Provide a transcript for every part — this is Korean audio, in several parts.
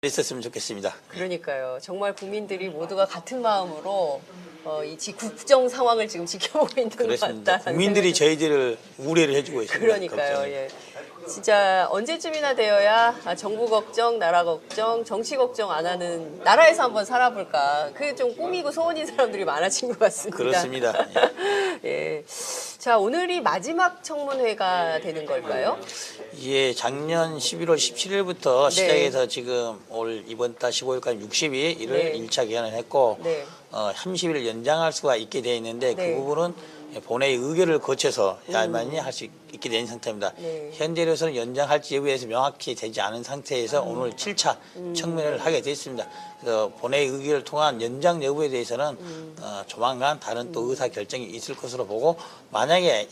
있었으면 좋겠습니다. 그러니까요. 정말 국민들이 모두가 같은 마음으로 이 국정 상황을 지금 지켜보고 있는 것 그렇습니다. 같다. 국민들이 저희들을 우려를 해주고 있습니다. 그러니까요. 걱정이. 예. 진짜 언제쯤이나 되어야 정부 걱정, 나라 걱정, 정치 걱정 안 하는 나라에서 한번 살아볼까. 그게 좀 꿈이고 소원인 사람들이 많아진 것 같습니다. 그렇습니다. 예. 자, 오늘이 마지막 청문회가 되는 걸까요? 예, 작년 11월 17일부터 네. 시작해서 지금 올 이번 달 15일까지 60일을 네. 1차 기한을 했고 네. 30일 연장할 수가 있게 되어 있는데 네. 그 부분은 본회의 의결을 거쳐서 야만이 할 수 있게 된 상태입니다. 네. 현재로서는 연장할지 여부에서 명확히 되지 않은 상태에서 오늘 7차 청문회를 하게 됐습니다. 그래서 본회의 의결을 통한 연장 여부에 대해서는 조만간 다른 또 의사 결정이 있을 것으로 보고 만약에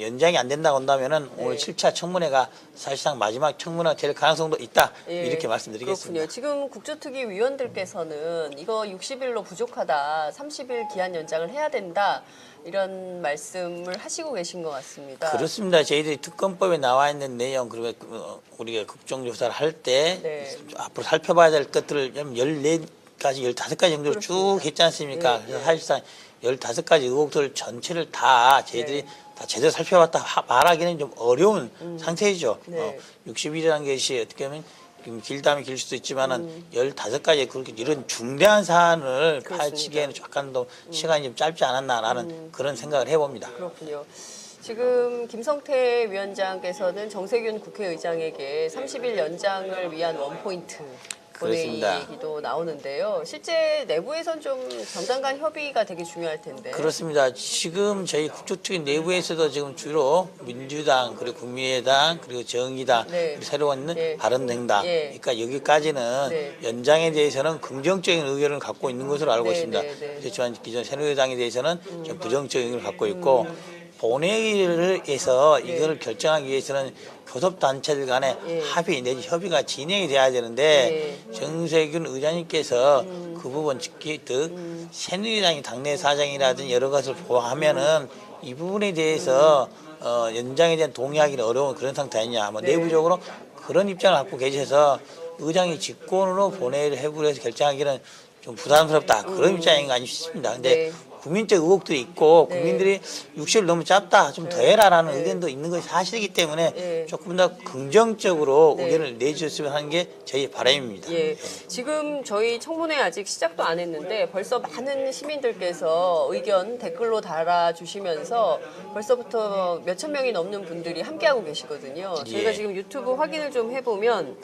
연장이 안 된다고 한다면은 네. 오늘 7차 청문회가 사실상 마지막 청문회가 될 가능성도 있다. 예, 이렇게 말씀드리겠습니다. 그렇군요. 지금 국조특위 위원들께서는 이거 60일로 부족하다, 30일 기한 연장을 해야 된다 이런 말씀을 하시고 계신 것 같습니다. 그렇습니다. 저희들이 특검법에 나와 있는 내용 그리고 우리가 국정조사를 할 때 네. 앞으로 살펴봐야 될 것들을 14가지, 15가지 정도로 그렇습니다. 쭉 했지 않습니까? 네, 그래서 네. 사실상 15가지 의혹들 전체를 다 저희들이 네. 다 제대로 살펴봤다 말하기는 좀 어려운 상태이죠. 네. 60일이라는 것이 어떻게 보면 길다면 길 수도 있지만은 15가지 그렇게 이런 중대한 사안을 그렇습니다. 파헤치기에는 약간 더 시간이 좀 짧지 않았나라는 그런 생각을 해봅니다. 그렇군요. 지금 김성태 위원장께서는 정세균 국회의장에게 30일 연장을 위한 원포인트 본회의 그렇습니다. 얘기도 나오는데요. 실제 내부에선 좀 정당 간 협의가 되게 중요할 텐데. 그렇습니다. 지금 저희 국조특위 내부에서도 지금 주로 민주당 그리고 국민의당 그리고 정의당 네. 그리고 새로 있는 예. 바른정당 예. 그러니까 여기까지는 네. 연장에 대해서는 긍정적인 의견을 갖고 있는 것으로 알고 네, 있습니다. 네, 네. 그렇지만 기존 새누리당에 대해서는 좀 부정적인 의견을 갖고 있고 본회의에서 이거를 결정하기 위해서는 교섭단체들 간의 예. 합의 내지 협의가 진행이 돼야 되는데 정세균 의장님께서 그 부분 특히 새누리당이 당내 사정이라든지 여러 것을 보하면은 이 부분에 대해서 연장에 대한 동의하기는 어려운 그런 상태 아니냐. 뭐 네. 내부적으로 그런 입장을 갖고 계셔서 의장이 직권으로 본회의를 해부해서 결정하기는 좀 부담스럽다. 그런 입장인 거 아닌가 싶습니다. 근데 네. 국민적 의혹들이 있고 네. 국민들이 60일 너무 짧다 좀 더 해라라는 네. 의견도 있는 것이 사실이기 때문에 네. 조금 더 긍정적으로 네. 의견을 내주셨으면 하는 게 저희 바람입니다. 예, 지금 저희 청문회 아직 시작도 안 했는데 벌써 많은 시민들께서 의견 댓글로 달아주시면서 벌써부터 몇천 명이 넘는 분들이 함께하고 계시거든요. 저희가 예. 지금 유튜브 확인을 좀 해보면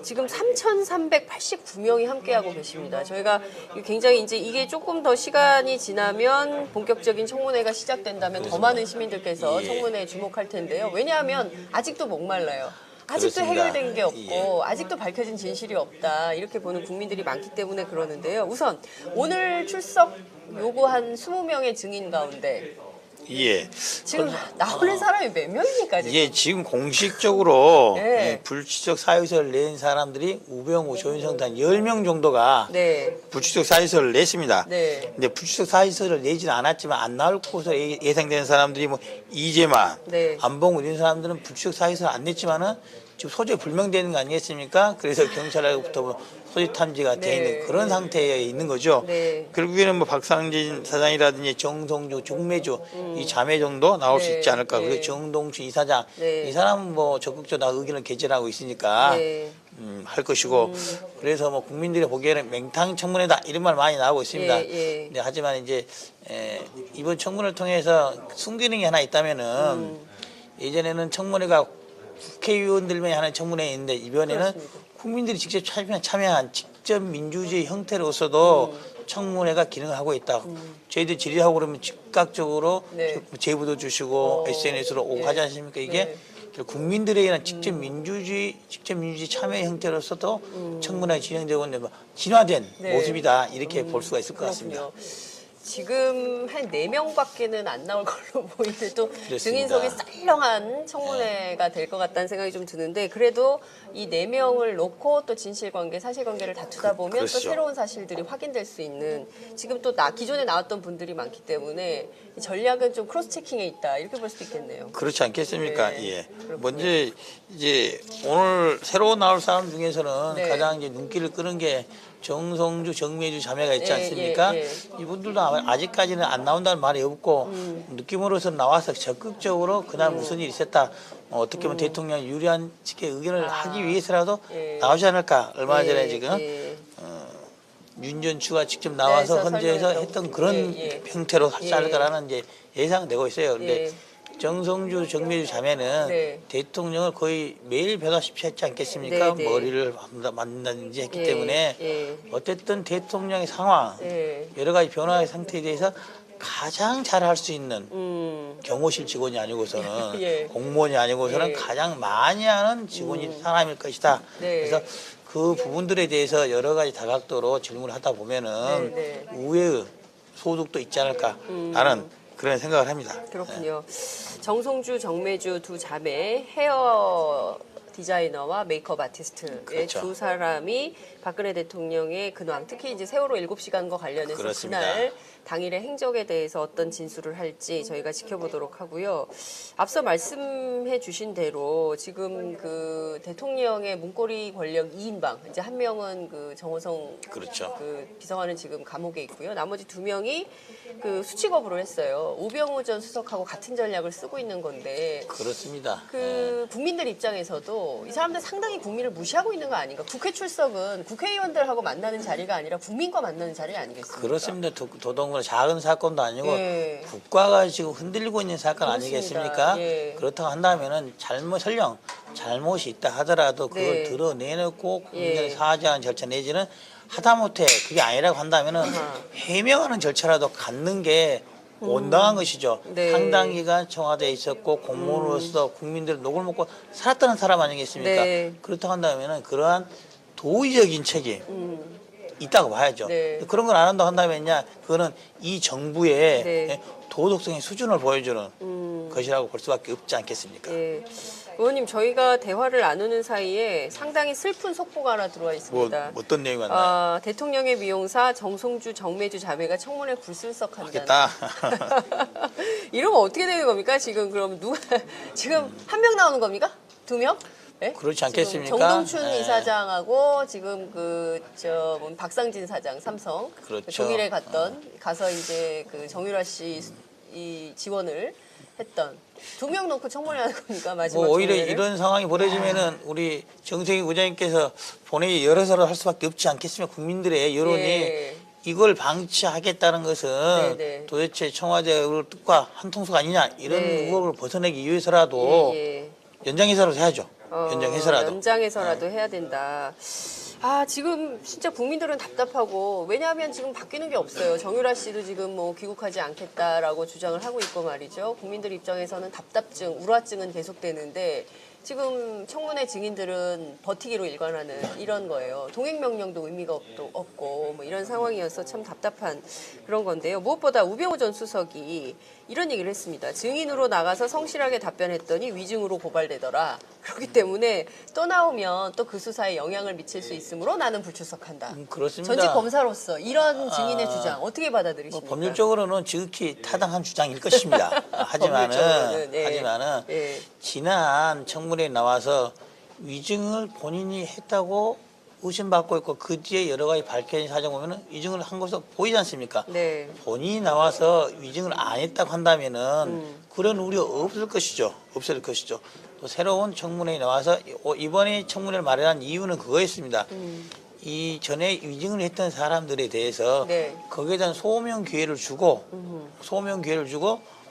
지금 3,389명이 함께하고 계십니다. 저희가 굉장히 이제 이게 조금 더 시간이 지나면 본격적인 청문회가 시작된다면 더 많은 시민들께서 예. 청문회에 주목할 텐데요. 왜냐하면 아직도 목말라요. 아직도 그렇습니다. 해결된 게 없고 예. 아직도 밝혀진 진실이 없다 이렇게 보는 국민들이 많기 때문에 그러는데요. 우선 오늘 출석 요구한 20명의 증인 가운데 예. 지금 나오는 사람이 몇 명입니까 지금? 예, 지금 공식적으로 네. 불출석 사유서를 낸 사람들이 우병우, 조윤성 단 10명 정도가 네, 불출석 사유서를 냈습니다. 네, 근데 불출석 사유서를 내지는 않았지만 안 나올 것으로 예상되는 사람들이 뭐 이재만, 네. 안봉우 이런 사람들은 불출석 사유서를 안 냈지만은 지금 소재 불명되는 거 아니겠습니까? 그래서 경찰로부터 뭐 소재 탐지가 돼 네. 있는 그런 상태에 있는 거죠. 네. 결국에는 뭐 박상진 사장이라든지 정성주, 정매주 이 자매 정도 나올 수 네. 있지 않을까. 네. 그리고 정동수 이사장 네. 이 사람은 뭐 적극적으로 다 의견을 개진하고 있으니까 네. 할 것이고 그래서 뭐 국민들이 보기에는 맹탕 청문회다 이런 말 많이 나오고 있습니다. 예, 예. 근데 하지만 이제 이번 청문회를 통해서 순기능이 하나 있다면은 예전에는 청문회가 국회의원들만 하는 청문회인데 이번에는 그렇습니다. 국민들이 직접 참여한 직접 민주주의 형태로서도 청문회가 기능을 하고 있다. 저희들 질의하고 그러면 즉각적으로 네. 제보도 주시고 SNS로 오고 예. 하지 않습니까? 이게 네. 국민들에게는 직접 민주주의 참여 형태로서도 청문회가 진행되고 있는 진화된 네. 모습이다. 이렇게 볼 수가 있을 것 그렇군요. 같습니다. 지금 한 4명밖에는 안 나올 걸로 보이는데 또 그렇습니다. 증인석이 썰렁한 청문회가 될 것 같다는 생각이 좀 드는데 그래도 이 4명을 놓고 또 진실관계, 사실관계를 다투다 보면 또 그렇죠. 새로운 사실들이 확인될 수 있는 지금 또 기존에 나왔던 분들이 많기 때문에 이 전략은 좀 크로스 체킹에 있다 이렇게 볼 수도 있겠네요. 그렇지 않겠습니까? 네, 예. 그렇군요. 먼저 이제 오늘 새로 나올 사람 중에서는 네. 가장 이제 눈길을 끄는 게 정성주, 정미주 자매가 있지 예, 않습니까? 예, 예. 이분들도 아직까지는 안 나온다는 말이 없고 느낌으로서 나와서 적극적으로 그날 무슨 일이 있었다. 어떻게 보면 대통령 유리한 측의 의견을 하기 위해서라도 예. 나오지 않을까. 얼마 전에 예, 지금 예. 윤전추가 직접 나와서 네, 헌재에서 설명했던 했던 그런 예, 예. 형태로 하지 않을까라는 이제 예상되고 있어요. 근데 예. 정성주, 정미주 자매는 네. 대통령을 거의 매일 뵈다시피 했지 않겠습니까? 네, 네. 머리를 만든다든지 했기 예, 때문에 예. 어쨌든 대통령의 상황, 예. 여러 가지 변화의 상태에 대해서 가장 잘 할 수 있는 경호실 직원이 아니고서는 예. 공무원이 아니고서는 예. 가장 많이 하는 직원이 사람일 것이다. 네. 그래서 그 부분들에 대해서 여러 가지 다각도로 질문을 하다 보면은 네, 우회의 소득도 있지 않을까 라는 그런 생각을 합니다. 그렇군요. 정성주, 정매주 두 자매 헤어 디자이너와 메이크업 아티스트의 그렇죠. 두 사람이 박근혜 대통령의 근황, 특히 이제 세월호 7시간과 관련해서 그렇습니다. 그날 당일의 행적에 대해서 어떤 진술을 할지 저희가 지켜보도록 하고요. 앞서 말씀해 주신 대로 지금 그 대통령의 문고리 권력 2인방, 이제 한 명은 그 정호성 그렇죠. 그 비서관은 지금 감옥에 있고요. 나머지 2명이 그 수치 거부를 했어요. 우병우 전 수석하고 같은 전략을 쓰고 있는 건데 그렇습니다. 그 국민들 입장에서도 이 사람들 상당히 국민을 무시하고 있는 거 아닌가? 국회 출석은 국회의원들하고 만나는 자리가 아니라 국민과 만나는 자리 아니겠습니까? 그렇습니다. 도덕으로 작은 사건도 아니고 예. 국가가 지금 흔들리고 있는 사건 그렇습니다. 아니겠습니까? 예. 그렇다고 한다면은 설령 잘못이 있다 하더라도 그걸 네. 드러내놓고 국민을 예. 사죄하는 절차 내지는 하다못해 그게 아니라고 한다면은 해명하는 절차라도 갖는 게 온당한 것이죠. 네. 상당 기간 청와대에 있었고 공무원으로서 국민들 녹을 먹고 살았다는 사람 아니겠습니까? 네. 그렇다고 한다면은 그러한 도의적인 책임 있다고 봐야죠. 네. 그런 걸 안 한다고 한다면야 그거는 이 정부의 네. 도덕성의 수준을 보여주는 것이라고 볼 수밖에 없지 않겠습니까? 예. 의원님 저희가 대화를 나누는 사이에 상당히 슬픈 속보가 하나 들어와 있습니다. 어떤 내용이 왔나요? 대통령의 미용사 정성주, 정매주 자매가 청문회 불출석한다. 하겠다. 이러면 어떻게 되는 겁니까? 지금 그럼 누가 지금 한 명 나오는 겁니까? 2명? 네? 그렇지 않겠습니까? 지금 정동춘 네. 이사장하고 지금 박상진 사장 삼성 그렇죠. 동일에 가서 이제 그 정유라 씨 이 지원을 했던 2명 놓고 청문회 하는 겁니까? 마지막 오히려 청문회를? 이런 상황이 벌어지면은 우리 정세희 의장님께서 본회의 열어서로 할 수밖에 없지 않겠습니까? 국민들의 여론이 예. 이걸 방치하겠다는 것은 네, 네. 도대체 청와대의 뜻과 한통수가 아니냐 이런 네. 의혹을 벗어내기 위해서라도 예. 연장해서라도 해야죠. 연장해서라도. 연장해서라도 해야 된다. 지금 진짜 국민들은 답답하고 왜냐하면 지금 바뀌는 게 없어요. 정유라 씨도 지금 뭐 귀국하지 않겠다라고 주장을 하고 있고 말이죠. 국민들 입장에서는 답답증, 우라증은 계속되는데 지금 청문회 증인들은 버티기로 일관하는 이런 거예요. 동행명령도 의미가 없고 뭐 이런 상황이어서 참 답답한 그런 건데요. 무엇보다 우병우 전 수석이 이런 얘기를 했습니다. 증인으로 나가서 성실하게 답변했더니 위증으로 고발되더라. 그렇기 때문에 또 나오면 또 그 수사에 영향을 미칠 수 있으므로 나는 불출석한다. 그렇습니다. 전직 검사로서 이런 증인의 주장 어떻게 받아들이십니까? 법률적으로는 지극히 타당한 주장일 것입니다. 법률적으로는, 예. 하지만은 예. 지난 청문회에 나와서 위증을 본인이 했다고 의심받고 있고 그 뒤에 여러 가지 밝혀진 사정 보면은 위증을 한 것으로 보이지 않습니까? 네. 본인이 나와서 위증을 안 했다고 한다면은 그런 우려 없을 것이죠. 없을 것이죠. 또 새로운 청문회에 나와서 이번에 청문회를 마련한 이유는 그거였습니다. 이 전에 위증을 했던 사람들에 대해서 네. 거기에 대한 소명 기회를 주고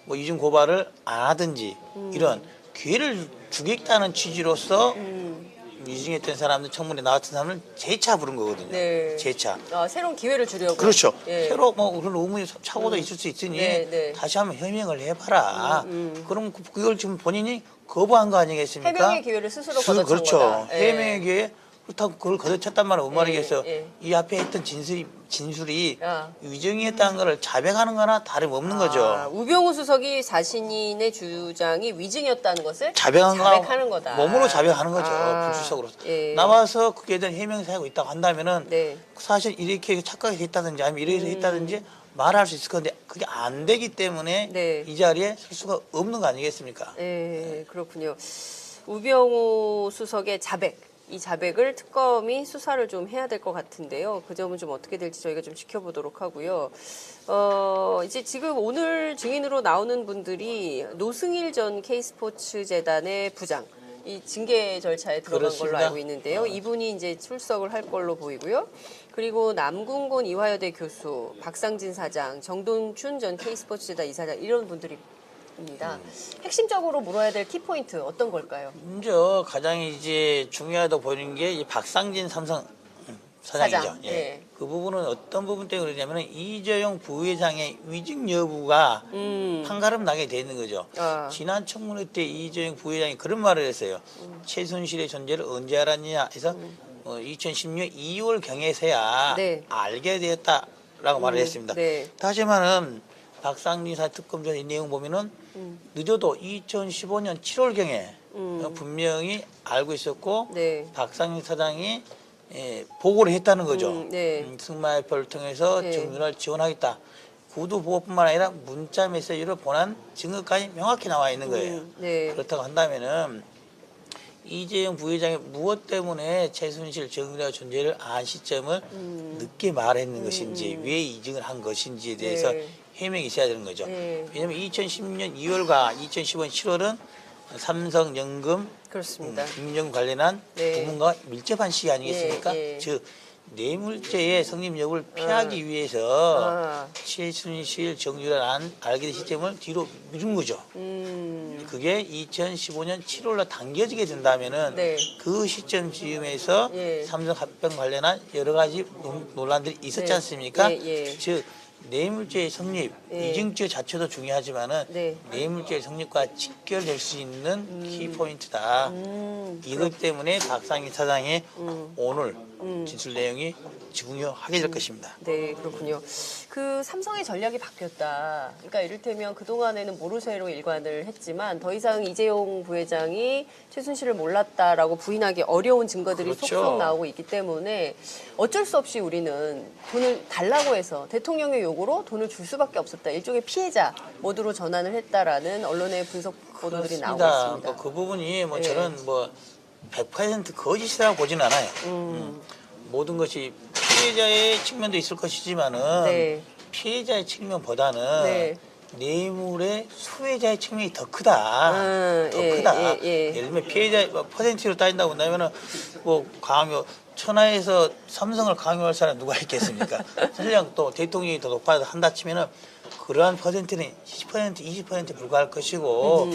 뭐 위증 고발을 안 하든지 이런 기회를 주겠다는 취지로서 위증했던 사람들 청문회 나왔던 사람을 재차 부른 거거든요. 네. 재차. 새로운 기회를 주려고. 그렇죠. 예. 새로 뭐 그런 의문이 차고도 있을 수 있으니 네, 네. 다시 한번 해명을 해봐라. 그럼 그걸 지금 본인이 거부한 거 아니겠습니까? 해명의 기회를 스스로 거둬찬 그렇죠. 거다. 예. 해명의 기회 그렇다고 그걸 걷어쳤단 말은 뭔 말이겠어. 예. 이 앞에 했던 진술이 아. 위증했다는 거를 자백하는 거나 다름없는 거죠. 우병우 수석이 자신의 주장이 위증이었다는 것을 자백하는 거다. 몸으로 자백하는 거죠. 아. 불출석으로. 예. 나와서 그에 대한 해명을 하고 있다고 한다면은 네. 사실 이렇게 착각이 했다든지 아니면 이렇게 했다든지 말할 수 있을 건데 그게 안 되기 때문에 네. 이 자리에 설 수가 없는 거 아니겠습니까? 네, 그렇군요. 우병우 수석의 자백, 이 자백을 특검이 수사를 좀 해야 될 것 같은데요. 그 점은 좀 어떻게 될지 저희가 좀 지켜보도록 하고요. 이제 지금 오늘 증인으로 나오는 분들이 노승일 전 K스포츠 재단의 부장, 이 징계 절차에 들어간 그렇습니다. 걸로 알고 있는데요. 이분이 이제 출석을 할 걸로 보이고요. 그리고 남궁곤 이화여대 교수, 박상진 사장, 정동춘 전 K스포츠 재단 이사장 이런 분들이 입니다. 핵심적으로 물어야 될 키포인트 어떤 걸까요? 먼저 가장 이제 중요하다고 보이는 게 이 박상진 삼성 사장이죠. 사장, 예. 예. 그 부분은 어떤 부분 때문에 그러냐면 이재용 부회장의 위증 여부가 판가름 나게 돼 있는 거죠. 아. 지난 청문회 때 이재용 부회장이 그런 말을 했어요. 최순실의 존재를 언제 알았냐 해서 2010년 2월 경에서야 네. 알게 되었다라고 말을 했습니다. 네. 다시 말하면 박상진 사 특검전 이 내용 보면은 늦어도 2015년 7월경에 분명히 알고 있었고 네. 박상진 사장이 보고를 했다는 거죠. 네. 승마협회를 통해서 네. 정윤을 지원하겠다. 구두 보고뿐만 아니라 문자 메시지로 보낸 증거까지 명확히 나와 있는 거예요. 네. 그렇다고 한다면은 이재용 부회장이 무엇 때문에 최순실 정윤의 존재를 안 시점을 늦게 말했는 것인지 왜 이직을 한 것인지에 대해서 네. 해명이 있어야 되는 거죠. 네. 왜냐하면 2010년 2월과 2015년 7월은 삼성연금 그렇습니다. 금융 관련한 네. 부문과 밀접한 시기 아니겠습니까? 예, 예. 즉 뇌물죄의 성립 여부를 피하기 위해서 아. 최순실 정유란 알게 된 시점을 뒤로 미룬 거죠. 그게 2015년 7월로 당겨지게 된다면은 네. 그 시점 즈음에서 예. 삼성 합병 관련한 여러 가지 논란들이 있었지 네. 않습니까? 예, 예. 즉 뇌물죄의 성립, 예. 위증죄 자체도 중요하지만은 네. 뇌물죄의 성립과 직결될 수 있는 키포인트다. 이것 때문에 박상희 사장의 오늘 진술 내용이 중요하게 될 것입니다. 네, 그렇군요. 그 삼성의 전략이 바뀌었다. 그러니까 이를테면 그동안에는 모르쇠로 일관을 했지만 더 이상 이재용 부회장이 최순실을 몰랐다라고 부인하기 어려운 증거들이 그렇죠. 속속 나오고 있기 때문에 어쩔 수 없이 우리는 돈을 달라고 해서 대통령의 요구로 돈을 줄 수밖에 없었다. 일종의 피해자 모드로 전환을 했다라는 언론의 분석 보도들이 나오고 있습니다. 그 부분이 뭐 예. 저는 뭐 100% 거짓이라고 보지는 않아요. 모든 것이 피해자의 측면도 있을 것이지만은 네. 피해자의 측면보다는 네. 뇌물의 수혜자의 측면이 더 크다. 더 예, 크다. 예. 예를 들면 피해자 퍼센트로 따진다고 한다면은 뭐 강요 천하에서 삼성을 강요할 사람 누가 있겠습니까? 설령 또 대통령이 더 높아서 한다 치면은 그러한 퍼센트는 10% 20% 불과할 것이고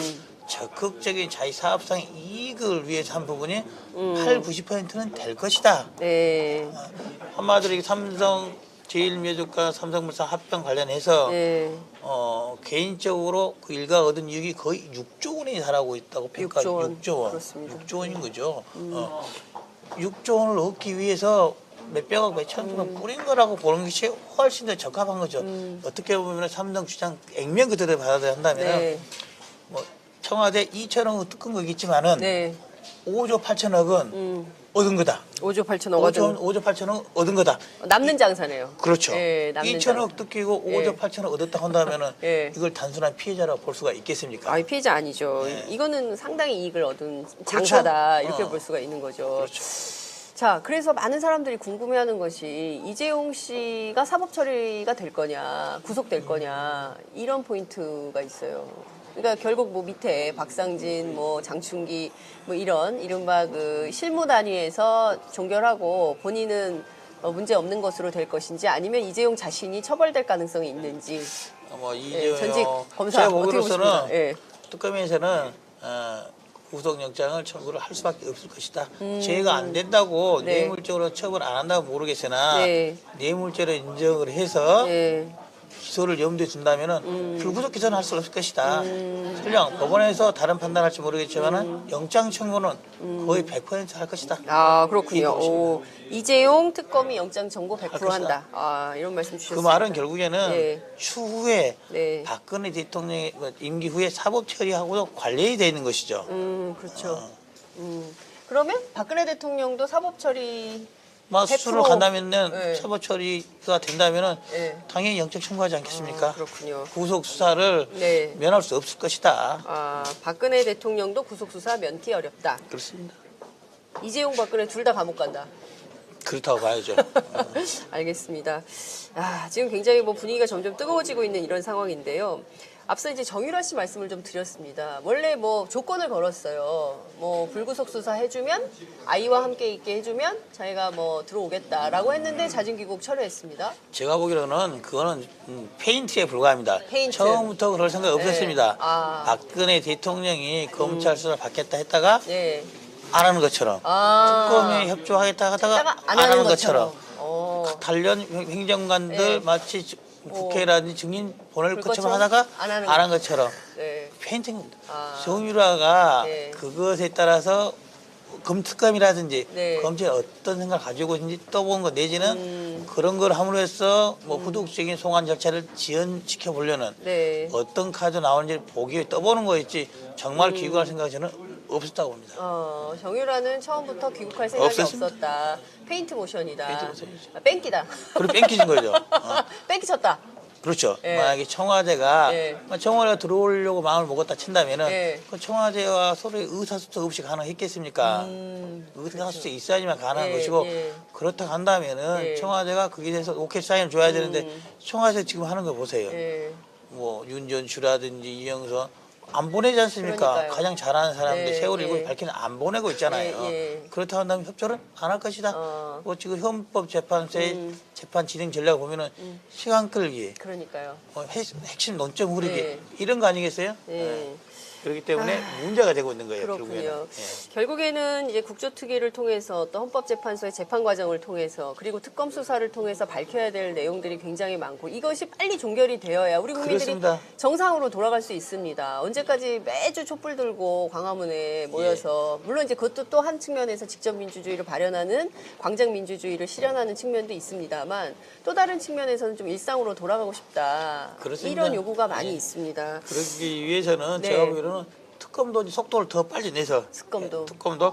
적극적인 자기 사업상의 이익을 위해서 한 부분이 8, 90%는 될 것이다. 네. 한마디로 이 삼성 제일미해주가 삼성물산 합병 관련해서 네. 개인적으로 그 일가 얻은 이익이 거의 6조 원이 달하고 있다고 평가. 6조 원. 6조 원. 그렇습니다. 6조 원인 거죠. 6조 원을 얻기 위해서 몇백억, 몇천억을 뿌린 거라고 보는 것이 훨씬 더 적합한 거죠. 어떻게 보면 삼성 주장 액면 그대로 받아들여야 한다면 네. 뭐 청와대 2천억 뜯은 거겠지만은 네. 5조 8천억은 얻은 거다. 5조 8천억 얻은 5조 8천억 얻은 거다. 남는 장사네요. 그렇죠. 예, 남는 2천억 장사. 뜯기고 예. 5조 8천억 얻었다 한다면은 예. 이걸 단순한 피해자라고 볼 수가 있겠습니까? 아니 피해자 아니죠. 네. 이거는 상당히 이익을 얻은 장사다 이렇게 볼 수가 있는 거죠. 그렇죠. 자, 그래서 많은 사람들이 궁금해하는 것이 이재용 씨가 사법 처리가 될 거냐, 구속될 거냐 이런 포인트가 있어요. 그러니까 결국 뭐 밑에 박상진, 뭐 장충기, 뭐 이런 이른바 그 실무 단위에서 종결하고 본인은 문제 없는 것으로 될 것인지 아니면 이재용 자신이 처벌될 가능성이 있는지. 뭐 예, 전직 이재용 검사 제가 어떻게 보기로서는 보십니까? 예. 특검에서는 구속영장을 청구를 할 수밖에 없을 것이다. 죄가 안 된다고 네. 뇌물적으로 처벌 안 한다고 모르겠으나 네. 뇌물죄로 인정을 해서 예. 기소를 염두에 둔다면은 불구속 기소는 할 수 없을 것이다. 설령 법원에서 다른 판단할지 모르겠지만은 영장 청구는 거의 100%할 것이다. 아, 그렇군요. 이거 오, 이재용 특검이 영장 청구 100% 것이다. 한다. 아, 이런 말씀 그 주셨습니다. 말은 결국에는 예. 추후에 네. 박근혜 대통령의 임기 후에 사법 처리하고도 관련이 되어 있는 것이죠. 그렇죠. 그러면 박근혜 대통령도 사법 처리 막 100% 수술을 간다면은 네. 사법 처리가 된다면은 네. 당연히 영장 청구하지 않겠습니까? 아, 그렇군요. 구속 수사를 네. 면할 수 없을 것이다. 아, 박근혜 대통령도 구속 수사 면피 어렵다. 그렇습니다. 이재용 박근혜 둘 다 감옥 간다. 그렇다고 봐야죠. 알겠습니다. 아, 지금 굉장히 뭐 분위기가 점점 뜨거워지고 있는 이런 상황인데요. 앞서 이제 정유라 씨 말씀을 좀 드렸습니다. 원래 뭐 조건을 걸었어요. 뭐 불구속 수사 해주면 아이와 함께 있게 해주면 자기가 뭐 들어오겠다라고 했는데 자진귀국 철회했습니다. 제가 보기로는 그거는 페인트에 불과합니다. 페인트. 처음부터 그럴 생각 없었습니다. 네. 아. 박근혜 대통령이 검찰 수사를 받겠다 했다가 네. 안 하는 것처럼 아. 특검에 협조하겠다 하다가 했다가 안 하는 것처럼 어. 단련 행정관들 네. 마치 국회라든지 증인 보낼 그럴 것처럼 것처럼 하다가 안 하는 안 한 것처럼 네. 페인팅입니다. 아. 정유라가 네. 그것에 따라서 검특검이라든지 네. 검찰이 어떤 생각을 가지고 있는지 떠본 것 내지는 그런 걸 함으로 해서 뭐 후속적인 송환 절차를 지연시켜 보려는 네. 어떤 카드 나오는지 보기 위해 떠보는 거였지 정말 귀국할 생각이 저는 없었다고 봅니다. 정유라는 처음부터 귀국할 생각이 없었습니다. 없었다. 페인트 모션이다. 페인트 모션이죠. 아, 뺑기다. 그리고 뺑기진 거죠. 뺑기 쳤다. 그렇죠. 예. 만약에 청와대가 예. 청와대가 들어오려고 마음을 먹었다 친다면은 예. 그 청와대와 서로의 의사소통 없이 가능했겠습니까? 의사소통이 있어야지만 가능한 예, 것이고 예. 그렇다 한다면은 예. 청와대가 거기에 대해서 오케이 사인을 줘야 되는데 청와대 지금 하는 거 보세요. 예. 뭐 윤전추라든지 이영선 안 보내지 않습니까? 그러니까요. 가장 잘하는 사람들 네, 세월 일곱 예. 밝히는 안 보내고 있잖아요. 예, 예. 그렇다 한다면 협조를 안 할 것이다. 뭐 지금 헌법재판소의 재판 진행 전략을 보면은 시간 끌기, 그러니까요. 핵심 논점 흐리기 네. 이런 거 아니겠어요? 예. 그렇기 때문에 문제가 되고 있는 거예요. 그렇군요. 결국에는. 예. 결국에는 이제 국조특위를 통해서 또 헌법재판소의 재판 과정을 통해서 그리고 특검 수사를 통해서 밝혀야 될 내용들이 굉장히 많고 이것이 빨리 종결이 되어야 우리 국민들이 그렇습니다. 정상으로 돌아갈 수 있습니다. 언제까지 매주 촛불 들고 광화문에 모여서 물론 이제 그것도 또 한 측면에서 직접 민주주의를 발현하는 광장 민주주의를 실현하는 측면도 있습니다만 또 다른 측면에서는 좀 일상으로 돌아가고 싶다. 그렇습니다. 이런 요구가 많이 예. 있습니다. 그러기 위해서는 네. 제가 보기로는 특검도 이제 속도를 더 빨리 내서 특검도. 특검도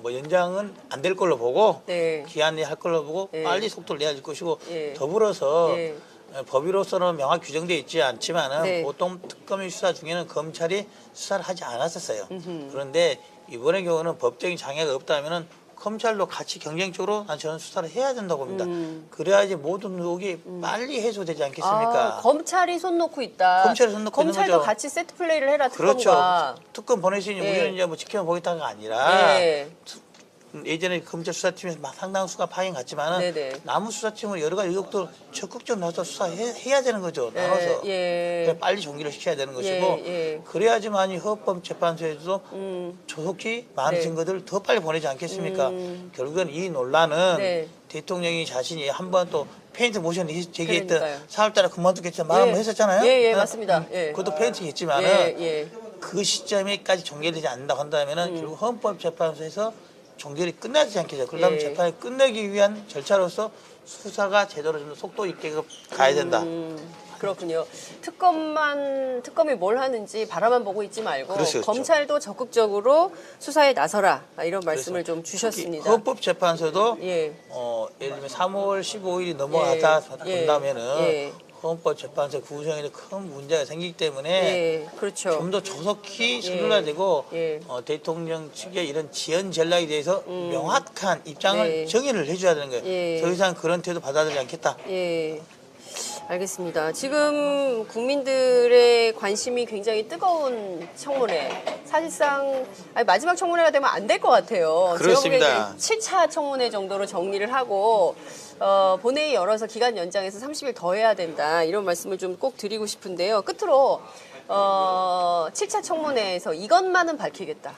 뭐 연장은 안 될 걸로 보고 네. 기한 내할 걸로 보고 예. 빨리 속도를 내야 될 것이고 예. 더불어서 예. 법위로서는 명확히 규정되어 있지 않지만은 네. 보통 특검의 수사 중에는 검찰이 수사를 하지 않았었어요. 그런데 이번의 경우는 법적인 장애가 없다면은 검찰도 같이 경쟁적으로 저는 수사를 해야 된다고 봅니다. 그래야지 모든 의혹이 빨리 해소되지 않겠습니까? 아, 검찰이 손 놓고 있다. 검찰이 손 놓고 있는 검찰도 거죠. 같이 세트 플레이를 해라 그렇죠. 특검과. 특검 보내시니 예. 우리는 이제 뭐 지켜보겠다가 아니라 예. 예전에 검찰 수사팀에서 막 상당한 수가 파견 갔지만은 네네. 남은 수사팀을 여러 가지 의혹들 적극적으로 나서 수사해야 되는 거죠. 나눠서. 예. 그래 빨리 종결을 시켜야 되는 것이고 예. 그래야지만이 헌법재판소에도 조속히 많은 네. 증거들을 더 빨리 보내지 않겠습니까? 결국은 이 논란은 네. 대통령이 자신이 한번 또 페인트 모션이 제기했던 그러니까요. 4월달에 그만두겠지만 말 예. 한번 했었잖아요. 예, 어? 맞습니다. 예. 그것도 페인트겠지만은 예. 그 시점에까지 종결되지 않는다고 한다면은 결국 헌법재판소에서 종결이 끝나야 되지 않겠죠. 그러려면 예. 재판을 끝내기 위한 절차로서 수사가 제대로 좀 속도 있게 가야 된다. 그렇군요. 특검이 뭘 하는지 바라만 보고 있지 말고 그렇죠. 검찰도 적극적으로 수사에 나서라 이런 말씀을 좀 주셨습니다. 헌법재판소도 예. 예를 들면 3월 15일이 넘어가다 예. 본다면은 예. 헌법재판소 구성에는 큰 문제가 생기기 때문에 예, 그렇죠. 좀 더 조속히 서둘러야 되고 예. 대통령 측의 이런 지연 전략에 대해서 명확한 입장을 네. 정의를 해줘야 되는 거예요. 예. 더 이상 그런 태도 받아들이지 않겠다. 예. 알겠습니다. 지금 국민들의 관심이 굉장히 뜨거운 청문회. 사실상 마지막 청문회가 되면 안 될 것 같아요. 그렇습니다. 7차 청문회 정도로 정리를 하고 본회의 열어서 기간 연장해서 30일 더 해야 된다. 이런 말씀을 좀 꼭 드리고 싶은데요. 끝으로 7차 청문회에서 이것만은 밝히겠다.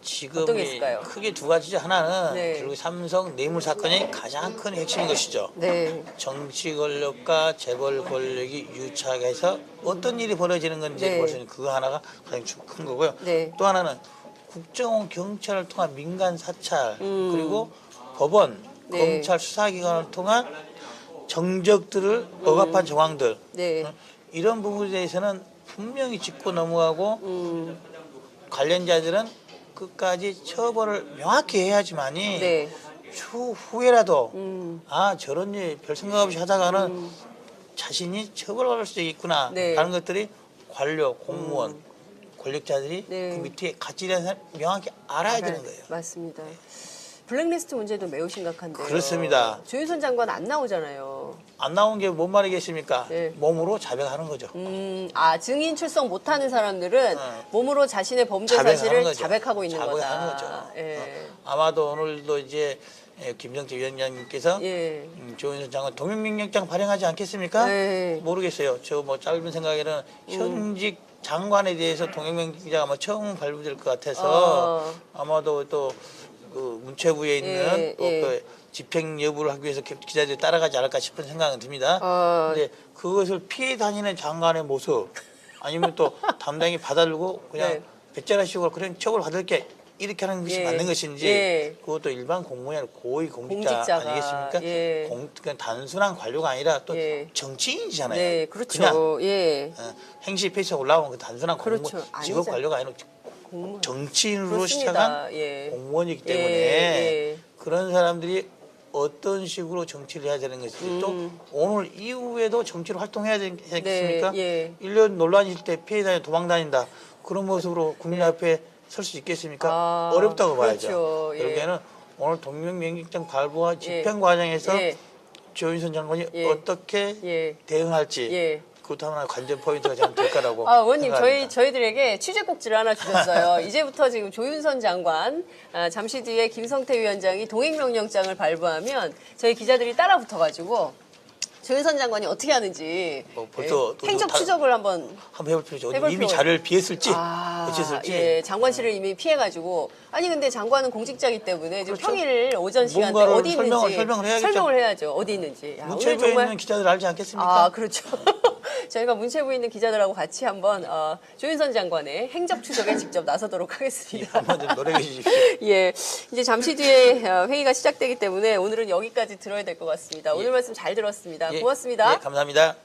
지금 어떤 게 있을까요? 크게 두 가지죠. 하나는 네. 결국 삼성 뇌물 사건이 가장 큰 핵심인 것이죠. 네. 정치 권력과 재벌 권력이 유착해서 어떤 일이 벌어지는 건지 네. 볼 수 있는 그거 하나가 가장 큰 거고요. 네. 또 하나는 국정원 경찰을 통한 민간 사찰 그리고 법원 네. 검찰 수사기관을 통한 정적들을 억압한 정황들 네. 이런 부분에 대해서는 분명히 짚고 넘어가고 관련자들은 끝까지 처벌을 명확히 해야지만이 네. 추후에라도 아 저런 일 별 생각 없이 하다가는 자신이 처벌받을 수 있구나 네. 하는 것들이 관료, 공무원, 권력자들이 네. 그 밑에 같이 일하는 사람 명확히 알아야 되는 거예요. 맞습니다. 블랙리스트 문제도 매우 심각한데요. 그렇습니다. 조윤선 장관 안 나오잖아요. 안 나온 게 뭔 말이겠습니까? 네. 몸으로 자백하는 거죠. 증인 출석 못하는 사람들은 몸으로 자신의 범죄 자백하는 사실을 거죠. 자백하고 있는 자백하는 거다. 거죠. 예. 아마도 오늘도 이제 김정태 위원장님께서 예. 조윤선 장관 동명명령장 발행하지 않겠습니까? 네. 모르겠어요. 저 뭐 짧은 생각에는 현직 장관에 대해서 동명명령자가 아마 처음 발부될 것 같아서 아마도 또 그 문체부에 있는 예, 또 예. 그 집행 여부를 하기 위해서 기자들이 따라가지 않을까 싶은 생각은 듭니다. 근데 그것을 피해 다니는 장관의 모습 아니면 또 담당이 받아들고 그냥 네. 배째라식으로 그냥 처벌 받을게 이렇게 하는 것이 예. 맞는 것인지 예. 그것도 일반 공무원이 아니라 고위 공직자 공직자가, 아니겠습니까? 예. 그냥 단순한 관료가 아니라 또 예. 정치인이잖아요. 네, 그렇죠. 그냥 예. 행시 페이스에 올라오면 그 단순한 그렇죠. 공무원, 직업 아니죠. 관료가 아니라 공무원. 정치인으로 그렇습니다. 시작한 예. 공무원이기 때문에 예. 그런 사람들이 어떤 식으로 정치를 해야 되는 것인지 또 오늘 이후에도 정치로 활동해야 되겠습니까? 네, 예. 1년 논란이 있을 때 피해 다니 도망 다닌다. 그런 모습으로 국민 앞에 설 수 있겠습니까? 어렵다고 봐야죠. 그렇죠. 예. 결국에는 오늘 동명명령장 발부와 집행 과정에서 예. 조윤선 장관이 예. 어떻게 예. 대응할지 예. 그것도 하나 관전 포인트가 좀 될 거라고 의원님, 생각합니다. 저희들에게 취재 꼭지를 하나 주셨어요. 이제부터 지금 조윤선 장관, 잠시 뒤에 김성태 위원장이 동행명령장을 발부하면 저희 기자들이 따라 붙어가지고 조윤선 장관이 어떻게 하는지 벌써 또 행적 다- 추적을 한번 한번 해볼 필요죠. 해볼 이미 필요가- 자리를 비했을지 어쨌을지 예, 장관실을 이미 피해가지고 아니 근데 장관은 공직자이기 때문에 지금 그렇죠. 평일 오전 시간대 뭔가를 어디 있는지 설명을 해야겠죠. 설명을 해야죠. 어디 있는지. 야, 오늘 문체부에 정말 있는 기자들 알지 않겠습니까? 그렇죠. 저희가 문체부에 있는 기자들하고 같이 한번 조윤선 장관의 행적 추적에 직접 나서도록 하겠습니다. 한번 좀 노력해 주십시오. 예, 이제 잠시 뒤에 회의가 시작되기 때문에 오늘은 여기까지 들어야 될 것 같습니다. 오늘 말씀 잘 들었습니다. 예, 고맙습니다. 예, 감사합니다.